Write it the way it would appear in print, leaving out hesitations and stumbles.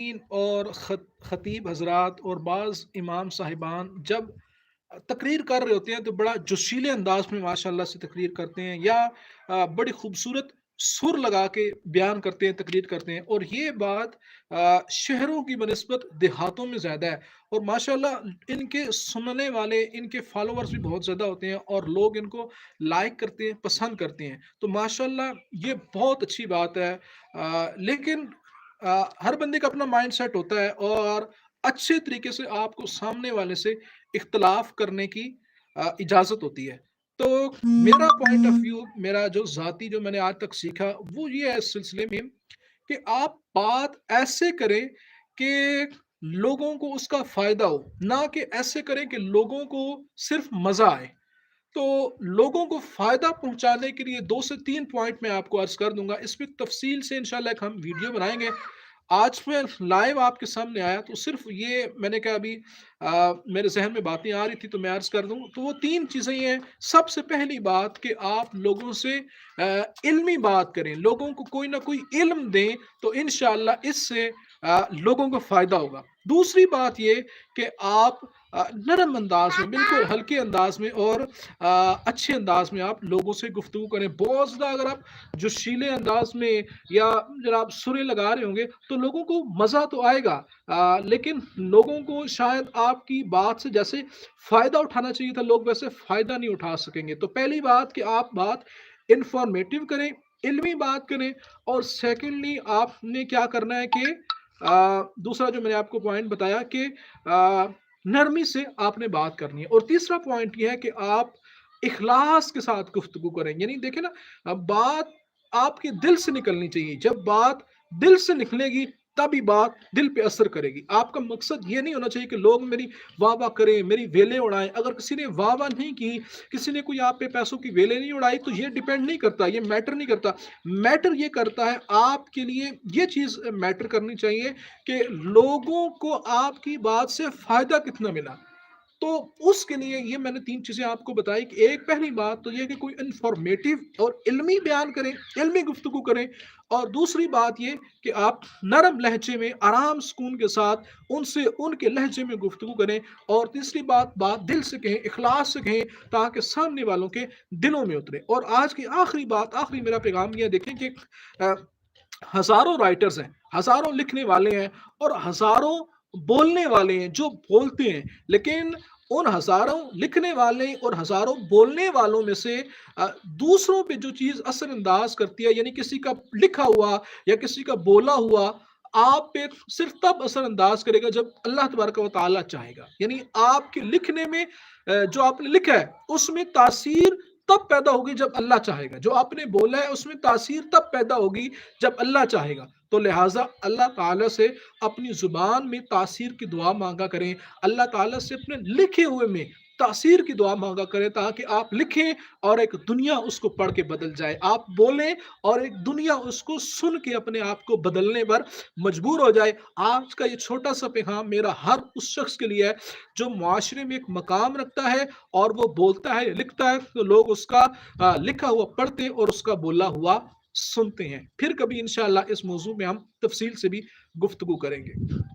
اور खतीब हज़रात और बाज़ इमाम साहिबान जब तकरीर कर रहे होते हैं तो बड़ा जोशीले अंदाज में माशाल्लाह से तकरीर करते हैं या बड़ी खूबसूरत सुर लगा के बयान करते हैं, तकरीर करते हैं। और ये बात शहरों की बनस्बत देहातों में ज़्यादा है। और माशाल्लाह इनके सुनने वाले, इनके फॉलोअर्स भी बहुत ज़्यादा होते हैं और लोग इनको लाइक करते हैं, पसंद करते हैं। तो माशाल्लाह ये बहुत अच्छी बात है। लेकिन हर बंदे का अपना माइंड सेट होता है और अच्छे तरीके से आपको सामने वाले से इख्तलाफ करने की इजाज़त होती है। तो मेरा पॉइंट ऑफ व्यू, मेरा जो ज़ाती जो मैंने आज तक सीखा, वो ये है इस सिलसिले में कि आप बात ऐसे करें कि लोगों को उसका फ़ायदा हो, ना कि ऐसे करें कि लोगों को सिर्फ़ मज़ा आए। तो लोगों को फ़ायदा पहुँचाने के लिए 2 से 3 पॉइंट मैं आपको अर्ज़ कर दूँगा। इसमें तफ़सील से इंशाअल्लाह एक हम वीडियो बनाएँगे। आज मैं लाइव आपके सामने आया तो सिर्फ़ ये मैंने कहा अभी मेरे ज़हन में बातें आ रही थी तो मैं अर्ज़ कर दूँ। तो वो 3 चीज़ें ये हैं। सबसे पहली बात कि आप लोगों से इल्मी बात करें, लोगों को कोई ना कोई इल्म दें तो इंशाअल्लाह इससे लोगों को फ़ायदा होगा। दूसरी बात ये कि आप नरम अंदाज़ में, बिल्कुल हल्के अंदाज़ में और अच्छे अंदाज़ में आप लोगों से गुफ्तगू करें। बहुत ज़्यादा अगर आप जोशीले अंदाज़ में या जब आप सुरें लगा रहे होंगे तो लोगों को मज़ा तो आएगा, लेकिन लोगों को शायद आपकी बात से जैसे फ़ायदा उठाना चाहिए था, लोग वैसे फ़ायदा नहीं उठा सकेंगे। तो पहली बात कि आप बात इन्फॉर्मेटिव करें, इल्मी बात करें। और सेकंडली आपने क्या करना है कि दूसरा जो मैंने आपको पॉइंट बताया कि नरमी से आपने बात करनी है। और तीसरा पॉइंट ये है कि आप इखलास के साथ गुफ्तगू करें। यानी देखिए ना, बात आपके दिल से निकलनी चाहिए। जब बात दिल से निकलेगी तभी बात दिल पे असर करेगी। आपका मकसद ये नहीं होना चाहिए कि लोग मेरी वाह-वाह करें, मेरी वेलें उड़ाएँ। अगर किसी ने वाह-वाह नहीं की, किसी ने कोई आप पे पैसों की वेलें नहीं उड़ाई तो ये डिपेंड नहीं करता, ये मैटर नहीं करता। मैटर ये करता है आपके लिए, ये चीज़ मैटर करनी चाहिए कि लोगों को आपकी बात से फ़ायदा कितना मिला। तो उसके लिए ये मैंने 3 चीज़ें आपको बताई कि एक पहली बात तो ये कि कोई इन्फॉर्मेटिव और इल्मी बयान करें, इल्मी गुफ्तगू करें। और दूसरी बात ये कि आप नरम लहजे में, आराम सुकून के साथ उनसे उनके लहजे में गुफ्तगू करें। और तीसरी बात, बात दिल से कहें, इखलास से कहें ताकि सामने वालों के दिलों में उतरे। और आज की आखिरी बात, आखिरी मेरा पैगाम ये है, देखें कि अ, हज़ारों राइटर्स हैं, हज़ारों लिखने वाले हैं और हज़ारों बोलने वाले हैं जो बोलते हैं। लेकिन उन हज़ारों लिखने वाले और हज़ारों बोलने वालों में से दूसरों पे जो चीज़ असर-अंदाज़ करती है, यानी किसी का लिखा हुआ या किसी का बोला हुआ आप पे सिर्फ़ तब असर-अंदाज़ करेगा जब अल्लाह तबारक व तआला चाहेगा। यानी आपके लिखने में जो आपने लिखा है उसमें तासीर तब पैदा होगी जब अल्लाह चाहेगा। जो आपने बोला है उसमें तासीर तब पैदा होगी जब अल्लाह चाहेगा। तो लिहाज़ा अल्लाह ताला से अपनी ज़ुबान में तासीर की दुआ माँगा करें। अल्लाह ताला से अपने लिखे हुए में तासीर की दुआ माँगा करें ताकि आप लिखें और एक दुनिया उसको पढ़ के बदल जाए। आप बोलें और एक दुनिया उसको सुन के अपने आप को बदलने पर मजबूर हो जाए। आज का ये छोटा-सा पैगाम मेरा हर उस शख़्स के लिए है जो मुआशरे में एक मकाम रखता है और वो बोलता है, लिखता है तो लोग उसका लिखा हुआ पढ़ते और उसका बोला हुआ सुनते हैं। फिर कभी इंशाअल्लाह इस मौज़ू में हम तफ़सील से भी गुफ्तगू करेंगे।